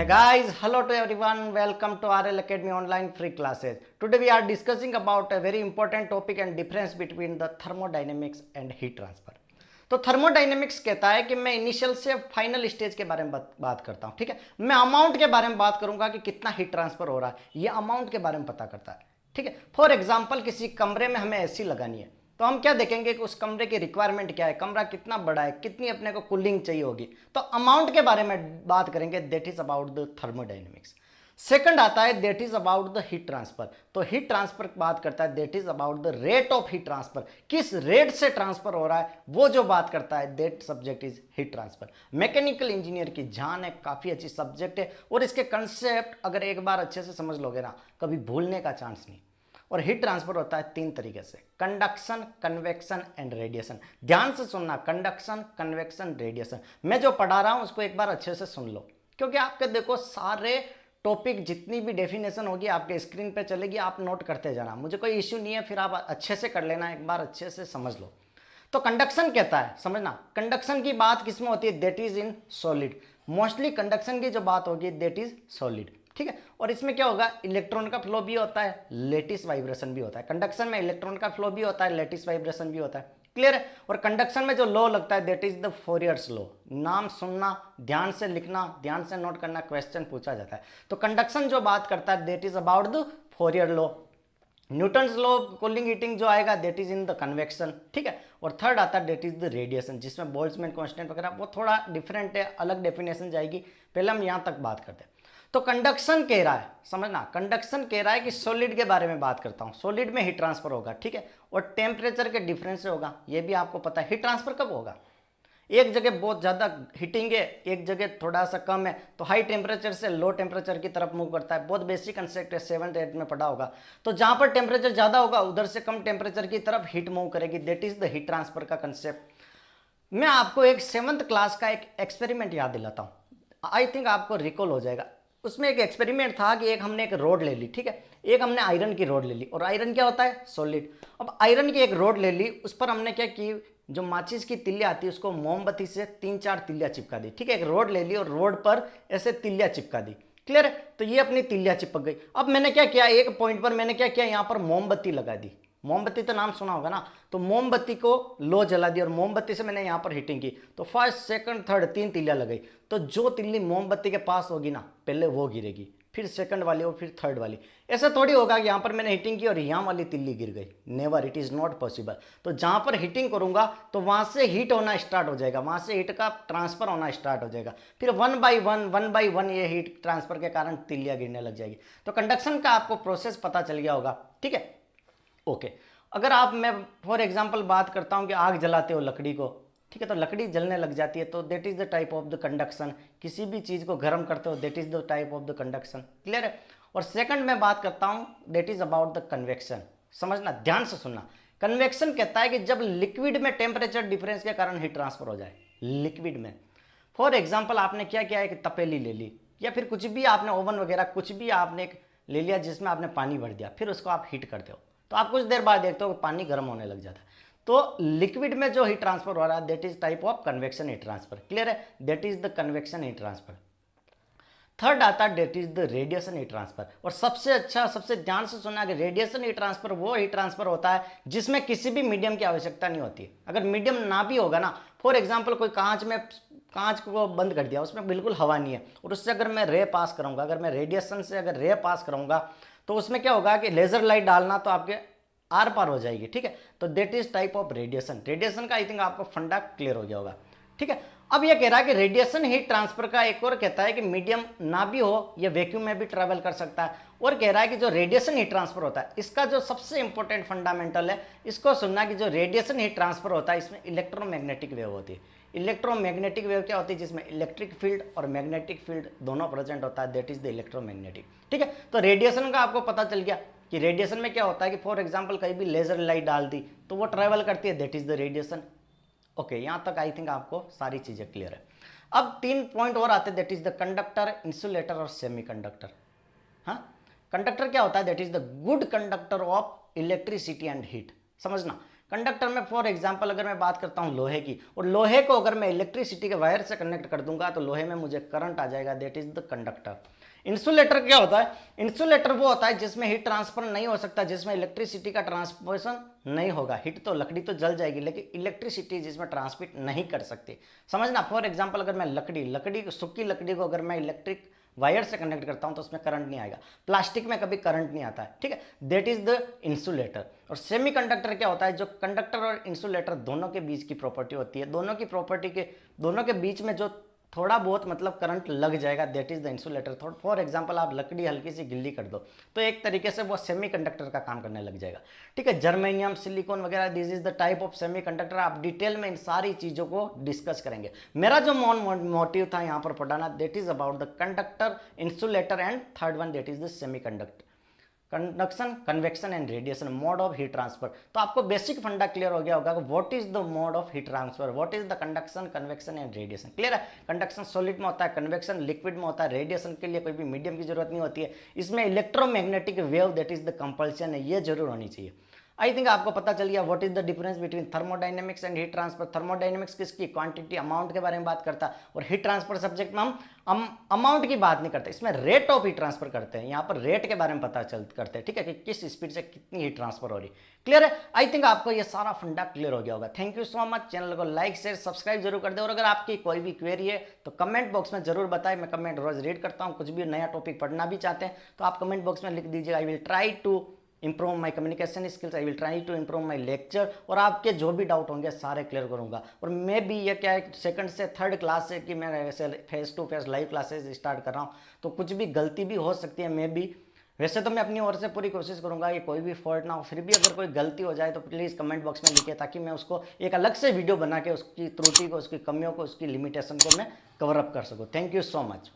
Hey guys, hello to everyone. Welcome to RL Academy online free classes. Today we are discussing about a very important topic and difference between the thermodynamics and heat transfer. तो thermodynamics कहता है कि मैं initial से final stage के बारे में बात करता हूँ, ठीक है। मैं अमाउंट के बारे में बात करूंगा कि कितना हीट ट्रांसफर हो रहा है, ये अमाउंट के बारे में पता करता है, ठीक है। फॉर एग्जांपल किसी कमरे में हमें एसी लगानी है तो हम क्या देखेंगे कि उस कमरे की रिक्वायरमेंट क्या है, कमरा कितना बड़ा है, कितनी अपने को कूलिंग चाहिए होगी, तो अमाउंट के बारे में बात करेंगे, that is about the thermodynamics. Second आता है that is about the heat transfer. तो हीट ट्रांसफर की बात करता है, that is about the rate of heat transfer, किस रेट से ट्रांसफर हो रहा है वो जो बात करता है, that subject is heat transfer. Mechanical engineer की जान है, काफी अच्छी सब्जेक्ट है और इसके कंसेप्ट अगर एक बार अच्छे से समझ लोगे ना, कभी भूलने का चांस नहीं। और हीट ट्रांसफर होता है तीन तरीके से, कंडक्शन, कन्वेक्शन एंड रेडिएशन। ध्यान से सुनना, कंडक्शन, कन्वेक्शन, रेडिएशन। मैं जो पढ़ा रहा हूं उसको एक बार अच्छे से सुन लो, क्योंकि आपके देखो सारे टॉपिक जितनी भी डेफिनेशन होगी आपके स्क्रीन पे चलेगी, आप नोट करते जाना, मुझे कोई इश्यू नहीं है, फिर आप अच्छे से कर लेना, एक बार अच्छे से समझ लो। तो कंडक्शन कहता है, समझना, कंडक्शन की बात किसमें होती है, that is in solid. Mostly conduction की जो बात होगी दैट इज सॉलिड, ठीक है। और इसमें क्या होगा, इलेक्ट्रॉन का फ्लो भी होता है, लेटिस वाइब्रेशन भी होता है। कंडक्शन में इलेक्ट्रॉन का फ्लो भी होता है, लेटिस वाइब्रेशन भी होता है, क्लियर है। और कंडक्शन में जो लॉ लगता है दैट इज द फोरियर्स लॉ। नाम सुनना, ध्यान से लिखना, ध्यान से नोट करना, क्वेश्चन पूछा जाता है। तो कंडक्शन जो बात करता है that is about the Fourier law. Newton's law cooling heating जो आएगा that is in the convection, ठीक है। और थर्ड आता है दैट इज द रेडिएशन, जिसमें बोल्ट्जमैन कांस्टेंट वगैरह वो थोड़ा डिफरेंट है, अलग डेफिनेशन जाएगी, पहले हम यहां तक बात करते हैं। तो कंडक्शन कह रहा है, समझना, कंडक्शन कह रहा है कि सॉलिड के बारे में बात करता हूं, सॉलिड में हीट ट्रांसफर होगा, ठीक है। और टेम्परेचर के डिफरेंस से होगा, ये भी आपको पता है। हीट ट्रांसफर कब होगा, एक जगह बहुत ज़्यादा हीटिंग है, एक जगह थोड़ा सा कम है, तो हाई टेम्परेचर से लो टेम्परेचर की तरफ मूव करता है। बहुत बेसिक कंसेप्ट है, 7th 8th में पढ़ा होगा। तो जहाँ पर टेम्परेचर ज़्यादा होगा उधर से कम टेम्परेचर की तरफ हीट मूव करेगी, that is the heat transfer का कंसेप्ट। मैं आपको एक 7th क्लास का एक एक्सपेरिमेंट याद दिलाता हूँ, आई थिंक आपको रिकॉल हो जाएगा। उसमें एक एक्सपेरिमेंट था कि हमने एक रोड ले ली, ठीक है, एक हमने आयरन की रोड ले ली, और आयरन क्या होता है, सॉलिड। अब आयरन की एक रोड ले ली, उस पर हमने क्या की, जो माचिस की तिल्लियाँ आती है उसको मोमबत्ती से 3-4 तिल्लियाँ चिपका दी, ठीक है। एक रोड ले ली और रोड पर ऐसे तिल्लियाँ चिपका दी, क्लियर है। तो ये अपनी तिल्लियाँ चिपक गई। अब मैंने क्या किया, एक पॉइंट पर मैंने क्या किया, यहाँ पर मोमबत्ती लगा दी। मोमबत्ती तो नाम सुना होगा ना, तो मोमबत्ती को लो जला दिया और मोमबत्ती से मैंने यहाँ पर हीटिंग की, तो फर्स्ट सेकंड थर्ड 3 तिल्लियाँ लग गई। तो जो तिल्ली मोमबत्ती के पास होगी ना पहले वो गिरेगी, फिर सेकंड वाली और फिर थर्ड वाली। ऐसा थोड़ी होगा कि यहाँ पर मैंने हीटिंग की और यहाँ वाली तिल्ली गिर गई, never, it is not possible. तो जहाँ पर हीटिंग करूँगा तो वहाँ से हीट होना स्टार्ट हो जाएगा, वहाँ से हीट का ट्रांसफर होना स्टार्ट हो जाएगा, फिर वन बाई वन ये हीट ट्रांसफर के कारण तिल्लियाँ गिरने लग जाएगी। तो कंडक्शन का आपको प्रोसेस पता चल गया होगा, ठीक है, ओके। अगर आप, मैं फॉर एग्जांपल बात करता हूं कि आग जलाते हो लकड़ी को, ठीक है, तो लकड़ी जलने लग जाती है, तो that is the type of the conduction. किसी भी चीज़ को गर्म करते हो that is the type of the conduction, clear है। और सेकंड मैं बात करता हूं that is about the convection. समझना, ध्यान से सुनना। कन्वेक्शन कहता है कि जब लिक्विड में टेम्परेचर डिफरेंस के कारण हीट ट्रांसफर हो जाए, लिक्विड में। फॉर एग्जाम्पल आपने क्या किया है कि तपेली ले ली, या फिर कुछ भी आपने ओवन वगैरह कुछ भी आपने ले लिया जिसमें आपने पानी भर दिया, फिर उसको आप हीट करते हो, तो आप कुछ देर बाद देखते हो कि पानी गर्म होने लग जाता है। तो लिक्विड में जो हीट ट्रांसफर हो रहा है that is type of convection heat transfer, clear है, that is the convection heat transfer. Third आता है that is the radiation heat transfer. और सबसे अच्छा, सबसे ध्यान से सुनना कि रेडिएशन हीट ट्रांसफर वो हीट ट्रांसफर होता है जिसमें किसी भी मीडियम की आवश्यकता नहीं होती। अगर मीडियम ना भी होगा ना, फॉर एग्जाम्पल कोई कांच को बंद कर दिया, उसमें बिल्कुल हवा नहीं है, और उससे अगर मैं रे पास करूंगा, अगर मैं रेडिएशन से अगर रे पास करूंगा, तो उसमें क्या होगा कि लेजर लाइट डालना तो आपके आर पार हो जाएगी, ठीक है। तो that is type of radiation. Radiation का आई थिंक आपको फंडा क्लियर हो गया होगा, ठीक है। अब यह कह रहा है कि रेडिएशन हीट ट्रांसफर का एक और कहता है कि मीडियम ना भी हो, यह वैक्यूम में भी ट्रेवल कर सकता है। और कह रहा है कि जो रेडिएशन हीट ट्रांसफर होता है, इसका जो सबसे इंपॉर्टेंट फंडामेंटल है, इसको सुनना कि जो रेडिएशन हीट ट्रांसफर होता है इसमें इलेक्ट्रोमैग्नेटिक वेव होती है। इलेक्ट्रोमैग्नेटिक वेव क्या होती है, जिसमें इलेक्ट्रिक फील्ड और मैग्नेटिक फील्ड दोनों प्रेजेंट होता है, दैट इज द इलेक्ट्रोमैग्नेटिक, ठीक है। तो रेडिएशन का आपको पता चल गया कि रेडिएशन में क्या होता है कि फॉर एग्जाम्पल कहीं भी लेजर लाइट डाल दी तो वो ट्रेवल करती है, that is the radiation, okay. यहां तक आई थिंक आपको सारी चीजें क्लियर है। अब 3 पॉइंट और आते हैं, that is the conductor, insulator और सेमीकंडक्टर। हाँ, कंडक्टर क्या होता है, that is the good conductor of electricity and heat. समझना, कंडक्टर में फॉर एग्जांपल अगर मैं बात करता हूँ लोहे की, और लोहे को अगर मैं इलेक्ट्रिसिटी के वायर से कनेक्ट कर दूंगा तो लोहे में मुझे करंट आ जाएगा, that is the conductor. Insulator क्या होता है? इंसुलेटर वो होता है जिसमें हीट ट्रांसफर नहीं हो सकता, जिसमें इलेक्ट्रिसिटी का ट्रांसमिशन नहीं होगा। हीट तो लकड़ी तो जल जाएगी लेकिन इलेक्ट्रिसिटी जिसमें ट्रांसमिट नहीं कर सकती। समझना, फॉर एग्जांपल अगर मैं लकड़ी सूखी लकड़ी को अगर मैं इलेक्ट्रिक वायर से कनेक्ट करता हूं तो उसमें करंट नहीं आएगा। प्लास्टिक में कभी करंट नहीं आता है, ठीक है, दैट इज द इंसुलेटर। और सेमीकंडक्टर क्या होता है? जो कंडक्टर और इंसुलेटर दोनों के बीच की प्रॉपर्टी होती है, दोनों के बीच में जो थोड़ा बहुत मतलब करंट लग जाएगा, that is the insulator. For example आप लकड़ी हल्की सी गिल्ली कर दो तो एक तरीके से वो सेमीकंडक्टर का काम करने लग जाएगा, ठीक है। जर्मेनियम, सिलिकॉन वगैरह, this is the type of semiconductor. आप डिटेल में इन सारी चीजों को डिस्कस करेंगे। मेरा जो मोटिव था यहाँ पर पढ़ाना, that is about the conductor, insulator and third one that is the semiconductor, conduction, convection and radiation, mode of heat transfer. तो आपको बेसिक फंडा क्लियर हो गया होगा कि what is the mode of heat transfer, what is the conduction, convection and radiation. Clear है? Conduction solid में होता है, कन्वेक्शन लिक्विड में होता है, रेडिएशन के लिए कोई भी मीडियम की जरूरत नहीं होती है। इसमें electromagnetic wave that is the compulsion है, ये जरूर होनी चाहिए। आई थिंक आपको पता चल गया what is the difference between thermodynamics and heat transfer. Thermodynamics किसकी क्वांटिटी, अमाउंट के बारे में बात करता है, और हीट ट्रांसफर सब्जेक्ट में हम अमाउंट की बात नहीं करते, इसमें रेट ऑफ हीट ट्रांसफर करते हैं। यहाँ पर रेट के बारे में पता करते हैं, ठीक है, कि किस स्पीड से कितनी हीट ट्रांसफर हो रही। क्लियर है? आई थिंक आपको ये सारा फंडा क्लियर हो गया होगा। Thank you so much. Channel को लाइक शेयर सब्सक्राइब जरूर कर दे, और अगर आपकी कोई भी क्वेरी है तो कमेंट बॉक्स में जरूर बताएं। मैं कमेंट रोज रीड करता हूँ। कुछ भी नया टॉपिक पढ़ना भी चाहते हैं तो आप कमेंट बॉक्स में लिख दीजिए। I will try to improve my communication skills, I will try to improve my lecture, और आपके जो भी डाउट होंगे सारे क्लियर करूंगा। और मैं भी ये क्या है, सेकंड से थर्ड क्लास से कि मैं ऐसे face to face live classes start कर रहा हूँ, तो कुछ भी गलती भी हो सकती है। मैं भी वैसे तो मैं अपनी ओर से पूरी कोशिश करूंगा कि कोई भी फॉल्ट ना हो, फिर भी अगर कोई गलती हो जाए तो प्लीज़ कमेंट बॉक्स में लिखिए, ताकि मैं उसको एक अलग से वीडियो बना के उसकी त्रुटि को, उसकी कमियों को, उसकी लिमिटेशन को मैं कवर अप कर सकूँ। Thank you so much.